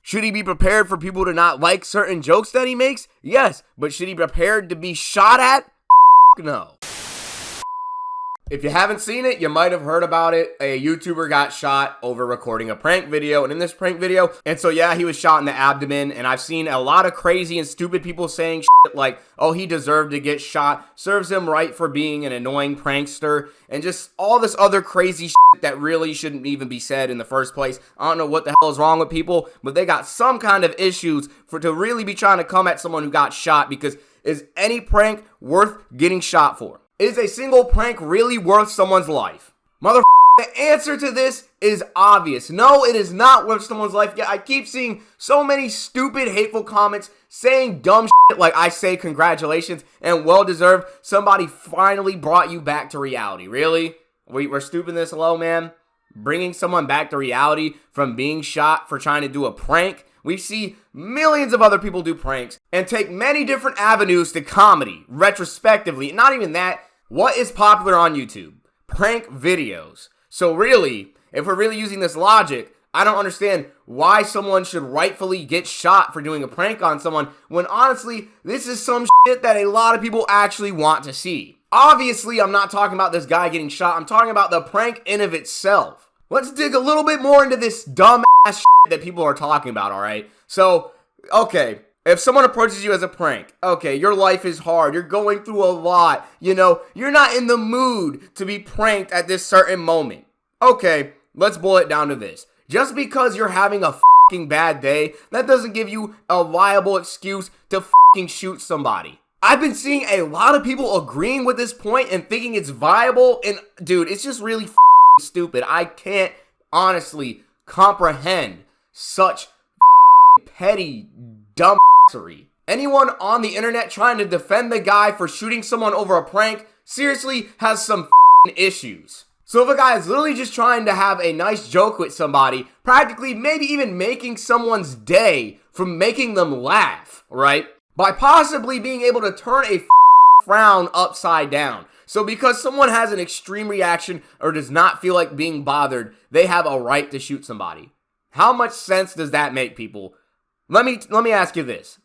Should he be prepared for people to not like certain jokes that he makes? Yes, but should he be prepared to be shot at? No. If you haven't seen it, you might have heard about it. A YouTuber got shot over recording a prank video, and in this prank video, he was shot in the abdomen, and I've seen a lot of crazy and stupid people saying shit like, oh, he deserved to get shot, serves him right for being an annoying prankster, and just all this other crazy shit that really shouldn't even be said in the first place. I don't know what the hell is wrong with people, but they got some kind of issues to really be trying to come at someone who got shot, because is any prank worth getting shot for? Is a single prank really worth someone's life? The answer to this is obvious. No, it is not worth someone's life. Yeah, I keep seeing so many stupid, hateful comments saying dumb shit like I say congratulations and well-deserved. Somebody finally brought you back to reality. Really? We're stooping this low, man? Bringing someone back to reality from being shot for trying to do a prank? We see millions of other people do pranks and take many different avenues to comedy, retrospectively. Not even that. What is popular on YouTube? Prank videos. So really, if we're really using this logic, I don't understand why someone should rightfully get shot for doing a prank on someone when honestly, this is some shit that a lot of people actually want to see. Obviously, I'm not talking about this guy getting shot. I'm talking about the prank in of itself. Let's dig a little bit more into this dumb ass shit that people are talking about, alright? So, okay, if someone approaches you as a prank, okay, your life is hard, you're going through a lot, you're not in the mood to be pranked at this certain moment. Okay, let's boil it down to this. Just because you're having a fucking bad day, that doesn't give you a viable excuse to fucking shoot somebody. I've been seeing a lot of people agreeing with this point and thinking it's viable, and dude, it's just really stupid. I can't honestly comprehend such petty dumbassery. Anyone on the internet trying to defend the guy for shooting someone over a prank seriously has some issues. So if a guy is literally just trying to have a nice joke with somebody, practically maybe even making someone's day from making them laugh, right? By possibly being able to turn a frown upside down. So because someone has an extreme reaction or does not feel like being bothered, they have a right to shoot somebody. How much sense does that make, people? Let me ask you this.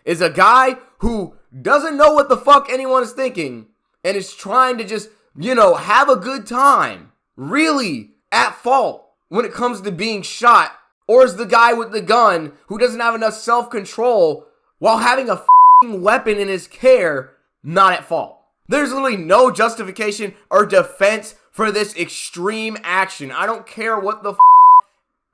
Is a guy who doesn't know what the fuck anyone is thinking and is trying to just, have a good time, really at fault when it comes to being shot? Or is the guy with the gun who doesn't have enough self-control while having a weapon in his care not at fault? There's literally no justification or defense for this extreme action. I don't care what the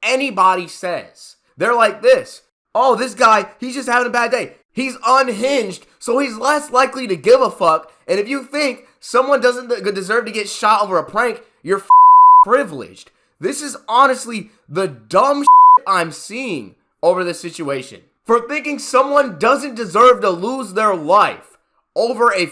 anybody says. They're like this. Oh, this guy, he's just having a bad day. He's unhinged, so he's less likely to give a fuck. And if you think someone doesn't deserve to get shot over a prank, you're privileged. This is honestly the dumb I'm seeing over this situation. For thinking someone doesn't deserve to lose their life over a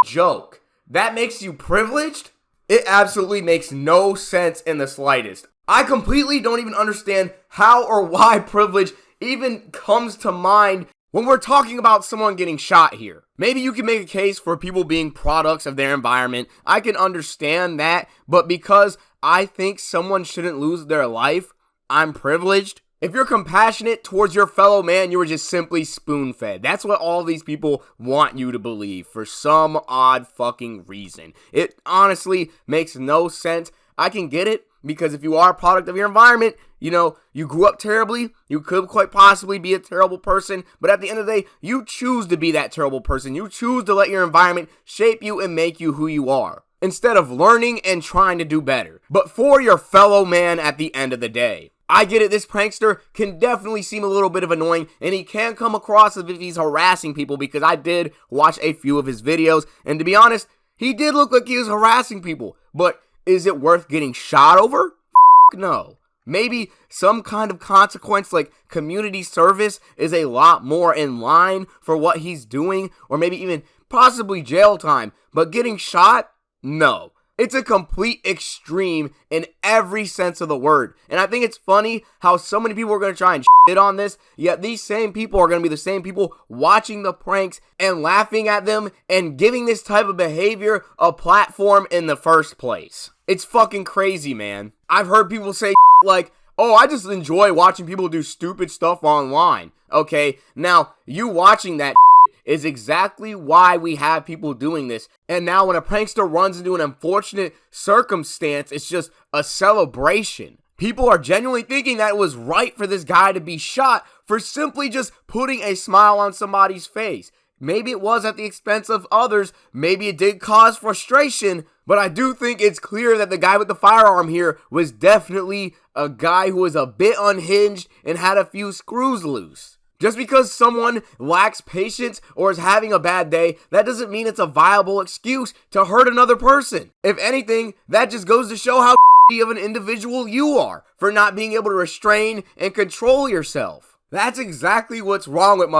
joke. That makes you privileged? It absolutely makes no sense in the slightest. I completely don't even understand how or why privilege even comes to mind when we're talking about someone getting shot here. Maybe you can make a case for people being products of their environment. I can understand that, but because I think someone shouldn't lose their life, I'm privileged. If you're compassionate towards your fellow man, you were just simply spoon-fed. That's what all these people want you to believe for some odd fucking reason. It honestly makes no sense. I can get it because if you are a product of your environment, you grew up terribly, you could quite possibly be a terrible person, but at the end of the day, you choose to be that terrible person. You choose to let your environment shape you and make you who you are, instead of learning and trying to do better, but for your fellow man at the end of the day. I get it, this prankster can definitely seem a little bit of annoying, and he can come across as if he's harassing people, because I did watch a few of his videos, and to be honest, he did look like he was harassing people, but is it worth getting shot over? No. Maybe some kind of consequence like community service is a lot more in line for what he's doing, or maybe even possibly jail time, but getting shot? No. It's a complete extreme in every sense of the word. And I think it's funny how so many people are going to try and shit on this, yet these same people are going to be the same people watching the pranks and laughing at them and giving this type of behavior a platform in the first place. It's fucking crazy, man. I've heard people say like, oh, I just enjoy watching people do stupid stuff online. Okay, now you watching that is exactly why we have people doing this. And now when a prankster runs into an unfortunate circumstance, it's just a celebration. People are genuinely thinking that it was right for this guy to be shot for simply just putting a smile on somebody's face. Maybe it was at the expense of others. Maybe it did cause frustration. But I do think it's clear that the guy with the firearm here was definitely a guy who was a bit unhinged and had a few screws loose. Just because someone lacks patience or is having a bad day, that doesn't mean it's a viable excuse to hurt another person. If anything, that just goes to show how of an individual you are for not being able to restrain and control yourself. That's exactly what's wrong with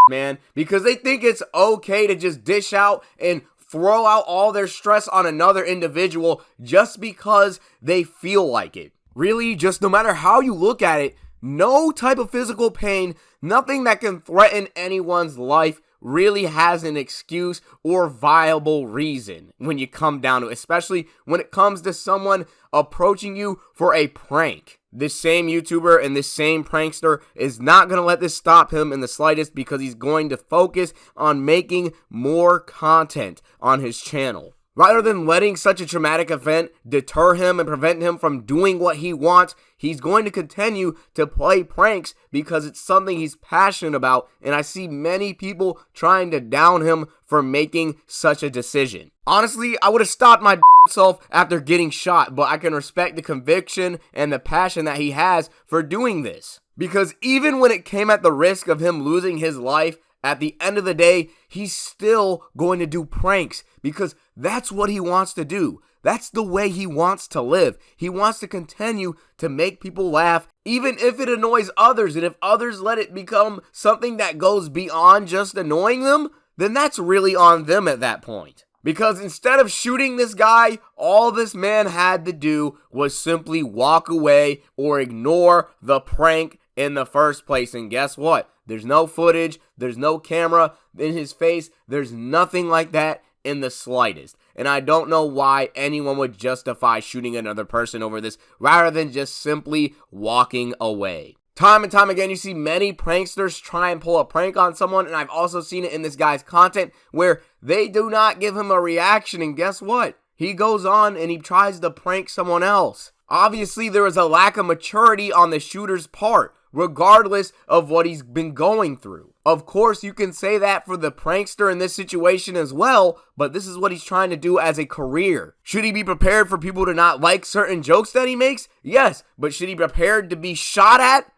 man, because they think it's okay to just dish out and throw out all their stress on another individual just because they feel like it. Really, just no matter how you look at it, no type of physical pain, nothing that can threaten anyone's life really has an excuse or viable reason when you come down to it, especially when it comes to someone approaching you for a prank. This same YouTuber and this same prankster is not going to let this stop him in the slightest, because he's going to focus on making more content on his channel. Rather than letting such a traumatic event deter him and prevent him from doing what he wants, he's going to continue to play pranks because it's something he's passionate about, and I see many people trying to down him for making such a decision. Honestly, I would have stopped my self after getting shot, but I can respect the conviction and the passion that he has for doing this. Because even when it came at the risk of him losing his life, at the end of the day, he's still going to do pranks because that's what he wants to do. That's the way he wants to live. He wants to continue to make people laugh, even if it annoys others. And if others let it become something that goes beyond just annoying them, then that's really on them at that point. Because instead of shooting this guy, all this man had to do was simply walk away or ignore the prank in the first place. And guess what? There's no footage, there's no camera in his face, there's nothing like that in the slightest. And I don't know why anyone would justify shooting another person over this rather than just simply walking away. Time and time again, you see many pranksters try and pull a prank on someone, and I've also seen it in this guy's content where they do not give him a reaction, and guess what? He goes on and he tries to prank someone else. Obviously, there is a lack of maturity on the shooter's part, regardless of what he's been going through. Of course, you can say that for the prankster in this situation as well, but this is what he's trying to do as a career. Should he be prepared for people to not like certain jokes that he makes? Yes, but should he be prepared to be shot at?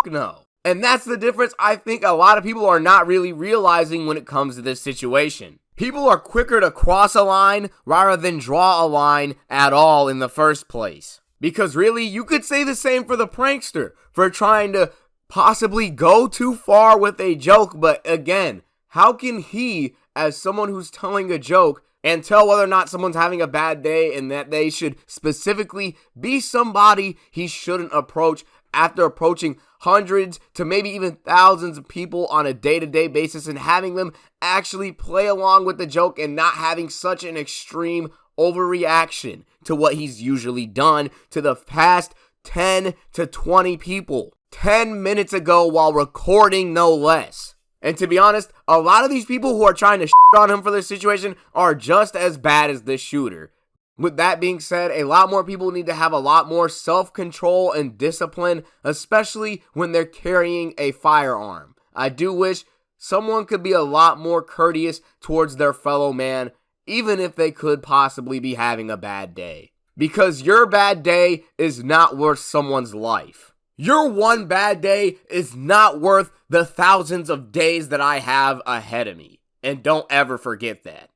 No. And that's the difference I think a lot of people are not really realizing when it comes to this situation. People are quicker to cross a line rather than draw a line at all in the first place. Because really, you could say the same for the prankster for trying to possibly go too far with a joke. But again, how can he, as someone who's telling a joke, and tell whether or not someone's having a bad day and that they should specifically be somebody he shouldn't approach after approaching hundreds to maybe even thousands of people on a day-to-day basis and having them actually play along with the joke and not having such an extreme overreaction to what he's usually done to the past 10 to 20 people 10 minutes ago while recording, no less. And to be honest, a lot of these people who are trying to shit on him for this situation are just as bad as this shooter. With that being said, a lot more people need to have a lot more self-control and discipline, especially when they're carrying a firearm. I do wish someone could be a lot more courteous towards their fellow man, even if they could possibly be having a bad day. Because your bad day is not worth someone's life. Your one bad day is not worth the thousands of days that I have ahead of me. And don't ever forget that.